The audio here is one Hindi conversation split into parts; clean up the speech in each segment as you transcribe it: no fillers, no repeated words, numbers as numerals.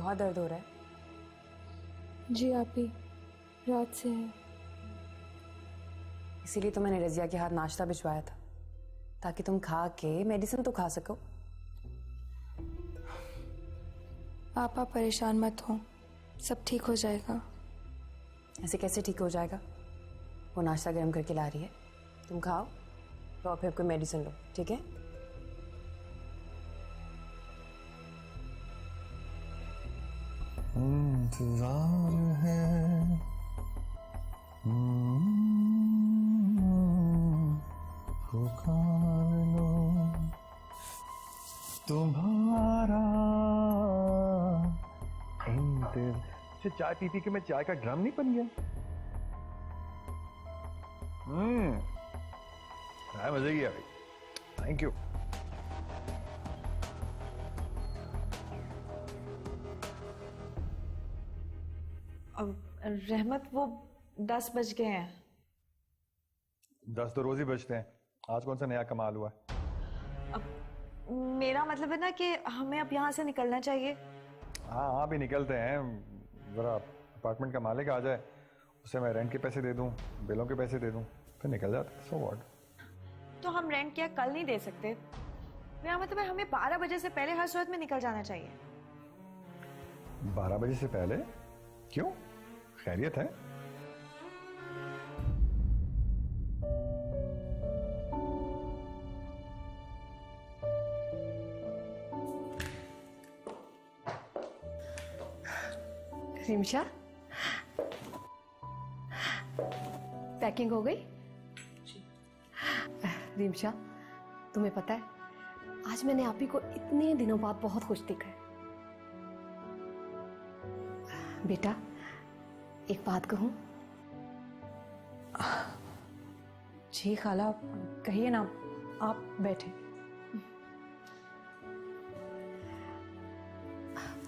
बहुत दर्द हो रहा है? जी आप ही, रात से है। इसीलिए तो मैंने रजिया के हाथ नाश्ता भिजवाया था, ताकि तुम खा के मेडिसिन तो खा सको। आप परेशान मत हो, सब ठीक हो जाएगा। ऐसे कैसे ठीक हो जाएगा? वो नाश्ता गर्म करके ला रही है, तुम खाओ तो फिर कोई मेडिसिन लो, ठीक है? इंतजार है पुकार लो तुम्हारा इंतजार। चाय पी पी के मैं चाय का ड्रम नहीं बन गया। चाय मजे की है भाई, थैंक यू। रहमत, वो 10 बज गए हैं। 10 तो रोज ही बजते हैं, आज कौन सा नया कमाल हुआ है? अब मेरा मतलब है ना कि हमें अब यहाँ से निकलना चाहिए। हाँ हाँ भी निकलते हैं। जरा अपार्टमेंट का मालिक आ जाए, उसे मैं रेंट के पैसे दे दूं, बिलों के पैसे दे दूं, फिर निकल जाते। So what? तो हम रेंट क्या कल नहीं दे सकते? मेरा मतलब है हमें 12 बजे से पहले हर सूरत में निकल जाना चाहिए। 12 बजे से पहले? क्यों, खैरियत है? रिमशा, पैकिंग हो गई? रिमशा, तुम्हें पता है आज मैंने आप ही को इतने दिनों बाद बहुत खुश देखा है। बेटा एक बात कहूं? जी खाला, कहिए ना, आप बैठे।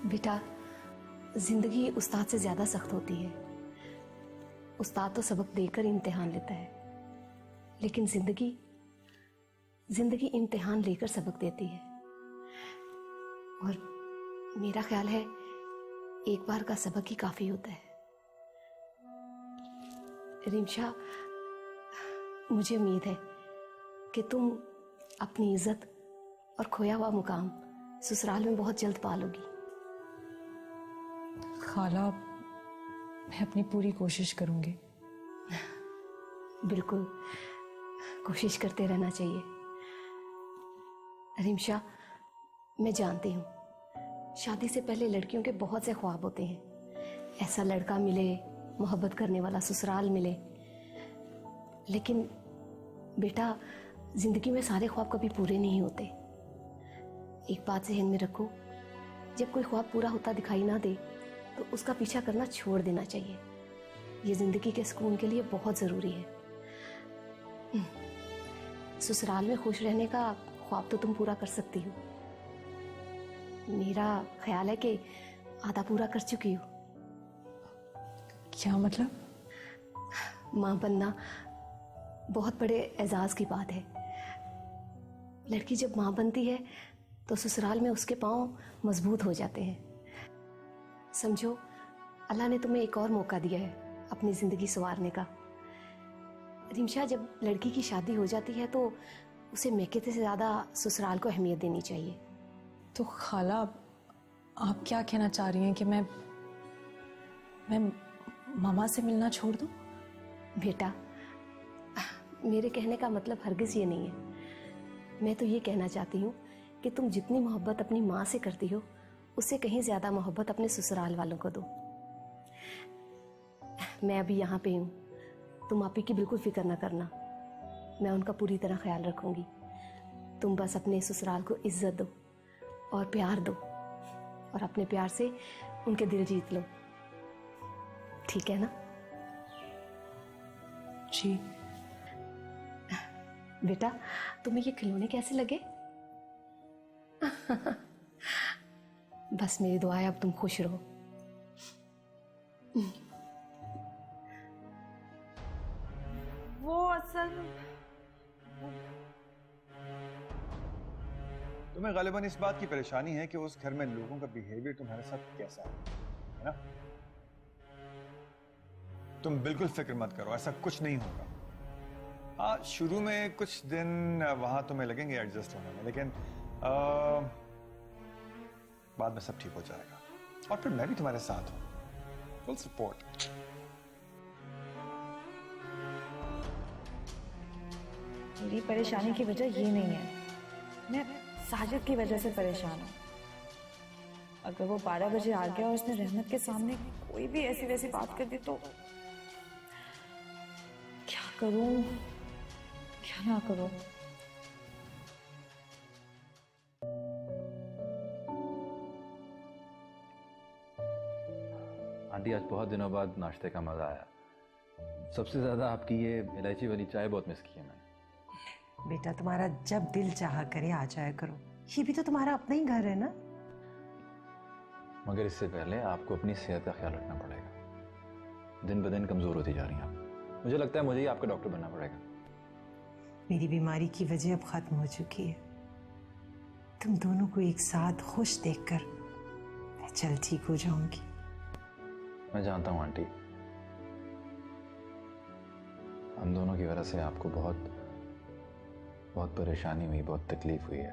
बेटा जिंदगी उस्ताद से ज्यादा सख्त होती है। उस्ताद तो सबक देकर इम्तिहान लेता है, लेकिन जिंदगी इम्तिहान लेकर सबक देती है। और मेरा ख्याल है एक बार का सबक ही काफी होता है। रिमशा, मुझे उम्मीद है कि तुम अपनी इज्जत और खोया हुआ मुकाम ससुराल में बहुत जल्द पालोगी। खाला, मैं अपनी पूरी कोशिश करूंगी। बिल्कुल, कोशिश करते रहना चाहिए। रिमशा, मैं जानती हूँ शादी से पहले लड़कियों के बहुत से ख्वाब होते हैं। ऐसा लड़का मिले, मोहब्बत करने वाला ससुराल मिले। लेकिन बेटा जिंदगी में सारे ख्वाब कभी पूरे नहीं होते। एक बात ज़हन में रखो, जब कोई ख्वाब पूरा होता दिखाई ना दे तो उसका पीछा करना छोड़ देना चाहिए। ये जिंदगी के सुकून के लिए बहुत ज़रूरी है। ससुराल में खुश रहने का ख्वाब तो तुम पूरा कर सकती हो। मेरा ख्याल है कि आधा पूरा कर चुकी हो। क्या मतलब? माँ बनना बहुत बड़े एजाज की बात है। लड़की जब माँ बनती है तो ससुराल में उसके पाँव मजबूत हो जाते हैं। समझो, अल्लाह ने तुम्हें एक और मौका दिया है अपनी जिंदगी संवारने का। रिमशा, जब लड़की की शादी हो जाती है तो उसे मैके से ज्यादा ससुराल को अहमियत देनी चाहिए। तो खाला, आप क्या कहना चाह रही हैं कि मैं मामा से मिलना छोड़ दूं? बेटा, मेरे कहने का मतलब हरगिज ये नहीं है। मैं तो ये कहना चाहती हूँ कि तुम जितनी मोहब्बत अपनी माँ से करती हो उससे कहीं ज्यादा मोहब्बत अपने ससुराल वालों को दो। मैं अभी यहाँ पे हूँ, तुम आप ही की बिल्कुल फिक्र ना करना। मैं उनका पूरी तरह ख्याल रखूंगी। तुम बस अपने ससुराल को इज्जत दो और प्यार दो, और अपने प्यार से उनके दिल जीत लो। ठीक है ना? जी। बेटा, तुम्हें ये खिलौने कैसे लगे? बस मेरी दुआ है अब तुम खुश रहो। वो असल तुम्हें गालिबन इस बात की परेशानी है कि उस घर में लोगों का बिहेवियर तुम्हारे साथ कैसा है ना? तुम बिल्कुल फिक्र मत करो, ऐसा कुछ नहीं होगा। हाँ, शुरू में कुछ दिन वहां तुम्हें लगेंगे एडजस्ट होने में, लेकिन बाद में सब ठीक हो जाएगा। और फिर मैं भी तुम्हारे साथ हूं, फुल सपोर्ट। मेरी परेशानी की वजह ये नहीं है, मैं साजिद की वजह से परेशान हूँ। अगर वो 12 बजे आ गया और उसने रहमत के सामने कोई भी ऐसी वैसी बात कर दी तो क्या करूं, क्या ना करूं। आंटी, आज बहुत दिनों बाद नाश्ते का मजा आया। सबसे ज्यादा आपकी ये इलायची वाली चाय बहुत मिस की है मैंने। बेटा, तुम्हारा जब दिल चाहा करे आ जाया करो, ये भी तो तुम्हारा अपना ही घर है ना। मगर इससे पहले आपको अपनी सेहत का ख्याल रखना पड़ेगा। दिन ब दिन कमजोर होती जा रही हैं आप। मुझे लगता है मुझे ही आपका डॉक्टर बनना पड़ेगा। मेरी बीमारी की वजह अब खत्म हो चुकी है। तुम दोनों को एक साथ खुश देखकर मैं जल्द ठीक हो जाऊंगी। मैं जानता हूँ आंटी, हम दोनों की वजह से आपको बहुत परेशानी हुई, बहुत तकलीफ हुई है।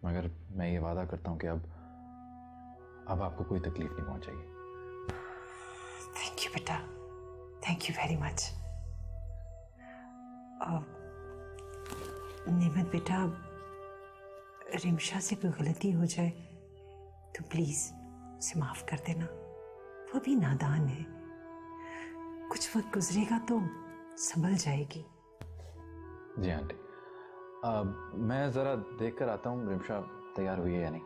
मगर मैं ये वादा करता हूँ कि अब आपको कोई तकलीफ नहीं पहुंचेगी। थैंक यू बेटा, थैंक यू वेरी मच। नेमत बेटा, रिमशा से कोई गलती हो जाए तो प्लीज उसे माफ कर देना। वो भी नादान है, कुछ वक्त गुजरेगा तो संभल जाएगी। जी आंटी, मैं जरा देख कर आता हूँ रिमशा तैयार हुई है या नहीं।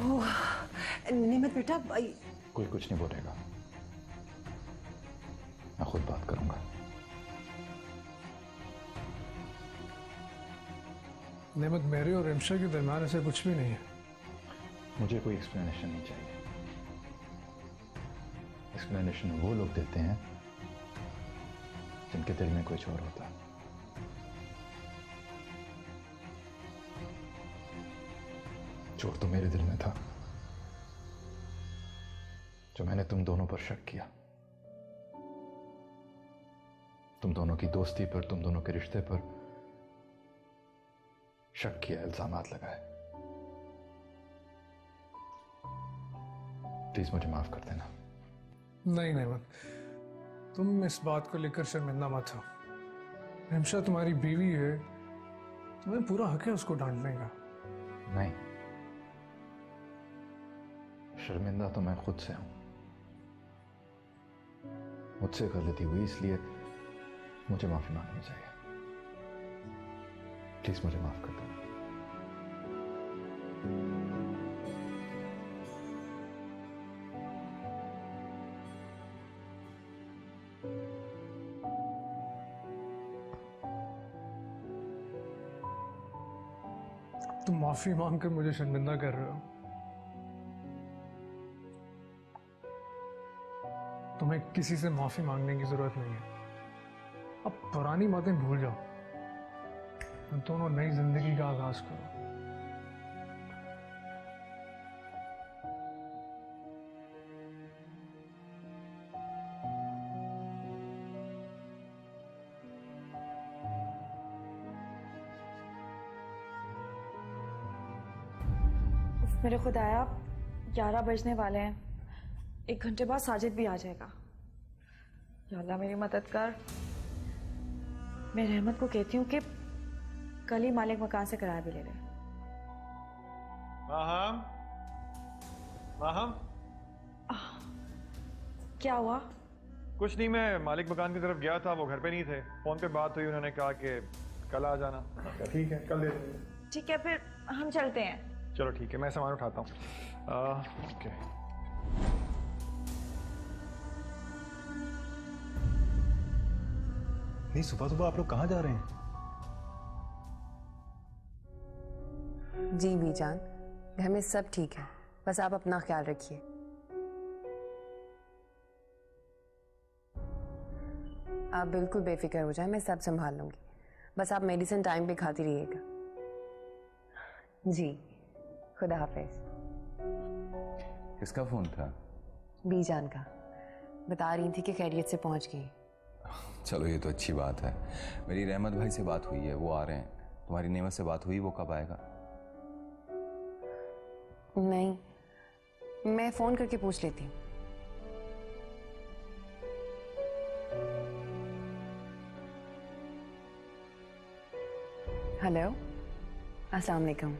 वो नेमत बेटा, कोई कुछ नहीं बोलेगा, मैं खुद बात करूंगा। नेमत, मेरे और रिमशा के दरमियान ऐसे कुछ भी नहीं है। मुझे कोई एक्सप्लेनेशन नहीं चाहिए। एक्सप्लेनेशन वो लोग देते हैं जिनके दिल में कुछ और होता है। चोट तो मेरे दिल में था, जो मैंने तुम दोनों पर शक किया, तुम दोनों की दोस्ती पर, तुम दोनों के रिश्ते पर शक किया, इल्जामात लगाए। प्लीज मुझे माफ कर देना। नहीं नेमत, तुम इस बात को लेकर शर्मिंदा मत हो। रिमशा तुम्हारी बीवी है, तुम्हें पूरा हक है उसको डांटने का। नहीं, शर्मिंदा तो मैं खुद से हूं। मुझसे गलती हुई, इसलिए मुझे माफी मांगनी चाहिए। प्लीज मुझे माफ कर देना। तुम माफी मांगकर मुझे शर्मिंदा कर रहे हो। तुम्हें किसी से माफी मांगने की जरूरत नहीं है। अब पुरानी बातें भूल जाओ, तुम दोनों नई जिंदगी का आगाज करो। मेरे खुदाया, 11 बजने वाले हैं। 1 घंटे बाद साजिद भी आ जाएगा। या अल्लाह मेरी मदद कर। मैं रहमत को कहती हूँ कि कल ही मालिक मकान से किराया भी ले ले। माहम, माहम, क्या हुआ? कुछ नहीं, मैं मालिक मकान की तरफ गया था, वो घर पे नहीं थे। फोन पे बात हुई, उन्होंने कहा कि कल आ जाना। ठीक है, कल दे देंगे। ठीक है, फिर हम चलते हैं। चलो ठीक है, मैं सामान उठाता हूँ। ओके। नहीं, सुबह सुबह आप लोग कहाँ जा रहे हैं? जी बीजान, घर में सब ठीक है, बस आप अपना ख्याल रखिए। आप बिल्कुल बेफिक्र हो जाए, मैं सब संभाल लूंगी। बस आप मेडिसिन टाइम पे खाती रहिएगा। जी, खुदा हाफिज। किसका फोन था? बीजान का, बता रही थी कि खैरियत से पहुंच गई। चलो ये तो अच्छी बात है। मेरी रहमत भाई से बात हुई है, वो आ रहे हैं। तुम्हारी नेमत से बात हुई, वो कब आएगा? नहीं, मैं फोन करके पूछ लेती हूँ। हेलो, अस्सलाम वालेकुम।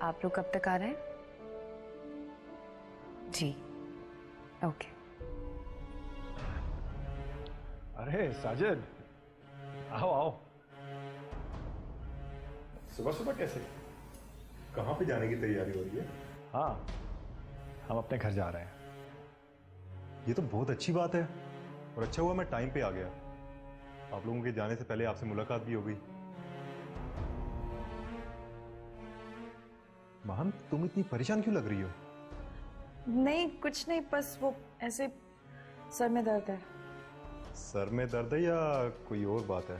आप लोग कब तक आ रहे हैं? जी, ओके। अरे साजिद, आओ आओ। सुबह सुबह कैसे? कहाँ पे जाने की तैयारी हो रही है? हाँ, हम अपने घर जा रहे हैं। ये तो बहुत अच्छी बात है, और अच्छा हुआ मैं टाइम पे आ गया। आप लोगों के जाने से पहले आपसे मुलाकात भी हो गई। महान, तुम इतनी परेशान क्यों लग रही हो? नहीं, कुछ नहीं, बस वो ऐसे सर में दर्द है। सर में दर्द है या कोई और बात है?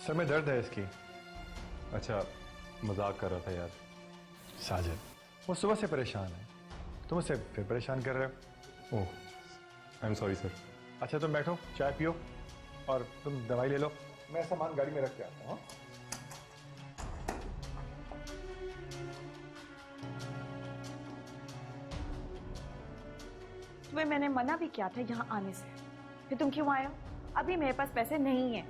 सर में दर्द है इसकी। अच्छा, मजाक कर रहा था यार। साजिद, वो सुबह से परेशान है, तुम उसे फिर परेशान कर रहे हो। ओह, आई एम सॉरी सर। अच्छा तुम बैठो, चाय पियो और तुम दवाई ले लो। मैं सामान गाड़ी में रख के आता हूँ। तुम्हें मैंने मना भी किया था यहाँ आने से, फिर तुम क्यों आए हो? अभी मेरे पास पैसे नहीं है।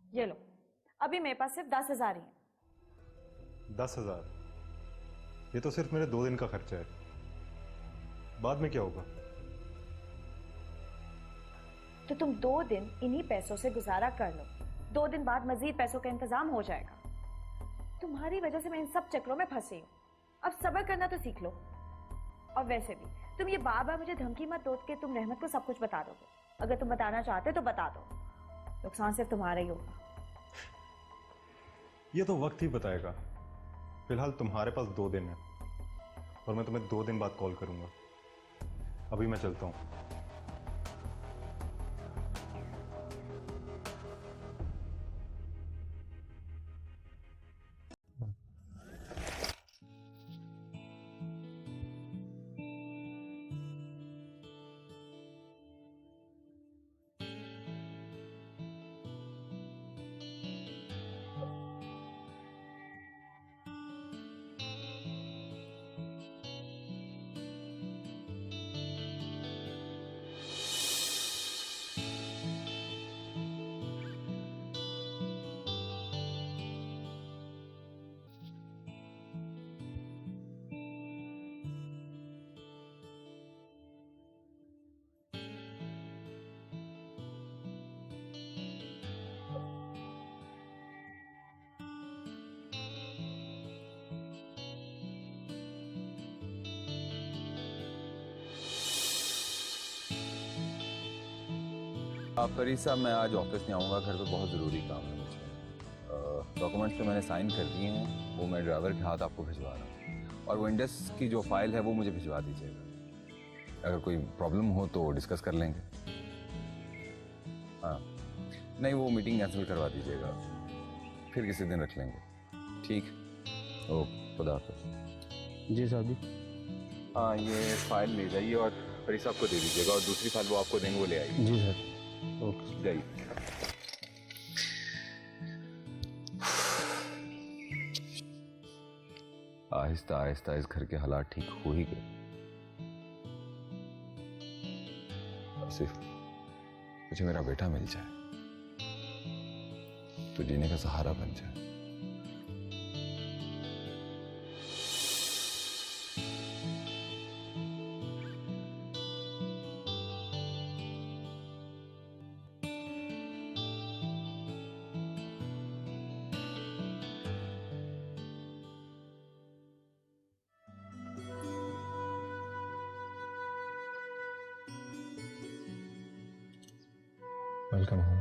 ये लो, अभी मेरे पास सिर्फ 10,000 ही है। 10,000? ये तो सिर्फ मेरे 2 दिन का खर्चा है, बाद में क्या होगा? तो तुम 2 दिन इन्हीं पैसों से गुजारा कर लो, 2 दिन बाद मजीद पैसों का इंतजाम हो जाएगा। तुम्हारी वजह से मैं इन सब चक्रों में फंसी हूँ, अब सब्र करना तो सीख लो। और वैसे भी तुम ये बार बार मुझे धमकी मत दो कि तुम रहमत को सब कुछ बता दोगे। अगर तुम बताना चाहते तो बता दो, नुकसान सिर्फ तुम्हारा ही होगा। ये तो वक्त ही बताएगा। फिलहाल तुम्हारे पास 2 दिन है, और मैं तुम्हें 2 दिन बाद कॉल करूंगा। अभी मैं चलता हूँ। परी साहब, मैं आज ऑफिस नहीं आऊँगा, घर पे बहुत ज़रूरी काम है मुझे। डॉक्यूमेंट्स तो मैंने साइन कर दिए हैं, वो मैं ड्राइवर के हाथ आपको भिजवा रहा हूँ। और वो इंडस की जो फाइल है वो मुझे भिजवा दीजिएगा। अगर कोई प्रॉब्लम हो तो डिस्कस कर लेंगे। हाँ, नहीं वो मीटिंग कैंसिल करवा दीजिएगा, फिर किसी दिन रख लेंगे। ठीक, ओके, खुदा हाफिज़। जी साहब जी। हाँ, ये फाइल ले जाइए और परी साहब को दे दीजिएगा, और दूसरी फाइल वो आपको देंगे, वो ले आइए। जी सर, ओके। जाइए। आहिस्ता आहिस्ता इस घर के हालात ठीक हो ही गए। सिर्फ मुझे मेरा बेटा मिल जाए तो जीने का सहारा बन जाए। Welcome home.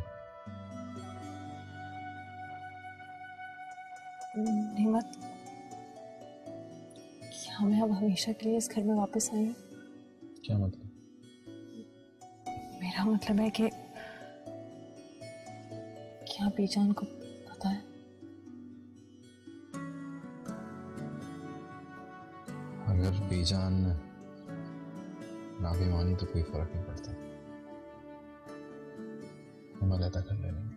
हिम्मत, क्या मैं अब हमेशा के लिए इस घर में वापस आई हूँ? क्या मतलब? मेरा मतलब है कि क्या बीजान को पता है? अगर बीजान ना भी मानी तो कोई फर्क नहीं पड़ता, हम अलग कर लेंगे।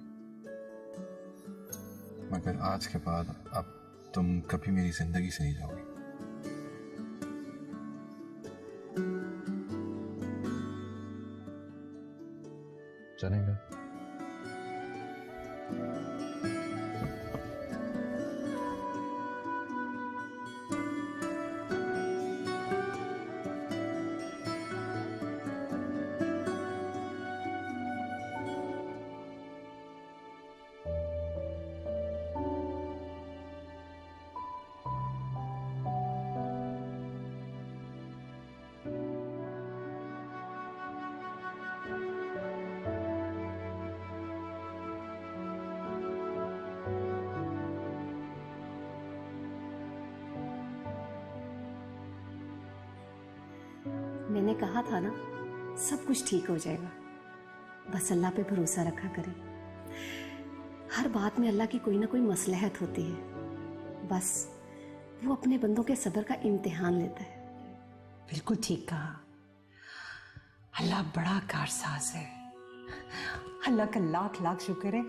मगर आज के बाद अब तुम कभी मेरी जिंदगी से नहीं जाओगी। चलेगा? मैंने कहा था ना, सब कुछ ठीक हो जाएगा। बस अल्लाह पे भरोसा रखा करें। हर बात में अल्लाह की कोई ना कोई मसलहत होती है। बस वो अपने बंदों के सब्र का इम्तिहान लेता है। बिल्कुल ठीक कहा। अल्लाह बड़ा कारसाज है। अल्लाह का लाख लाख शुक्र है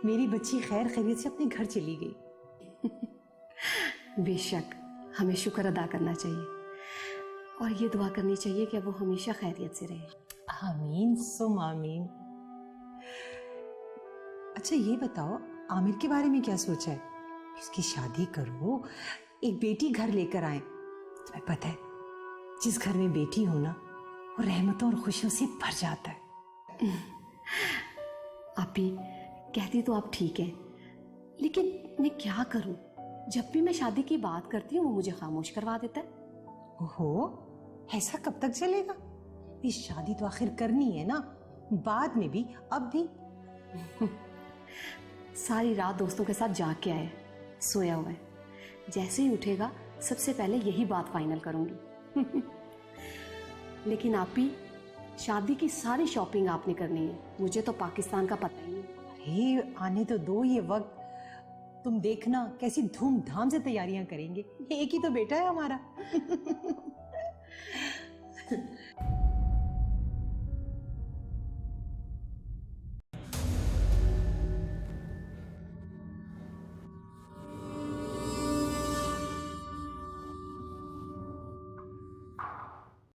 मेरी बच्ची खैर खैरियत से अपने घर चली गई। बेशक हमें शुक्र अदा करना चाहिए और ये दुआ करनी चाहिए कि अब वो हमेशा खैरियत से रहे। आमीन सुम आमीन। अच्छा ये बताओ, आमिर के बारे में क्या सोचा है? उसकी शादी करो, एक बेटी घर लेकर आए। तुम्हें पता है, जिस घर में बेटी हो ना, वो रहमतों और खुशियों से भर जाता है। आप भी कहती तो आप ठीक है, लेकिन मैं क्या करूं? जब भी मैं शादी की बात करती हूँ वो मुझे खामोश करवा देता है। ओहो, ऐसा कब तक चलेगा? ये शादी तो आखिर करनी है ना, बाद में भी अब भी। सारी रात दोस्तों के साथ जाग के आए, सोया हुआ है। जैसे ही उठेगा सबसे पहले यही बात फाइनल करूंगी। लेकिन आप भी शादी की सारी शॉपिंग आपने करनी है, मुझे तो पाकिस्तान का पता ही नहीं। अरे आने तो दो ये वक्त, तुम देखना कैसी धूमधाम से तैयारियां करेंगे। एक ही तो बेटा है हमारा।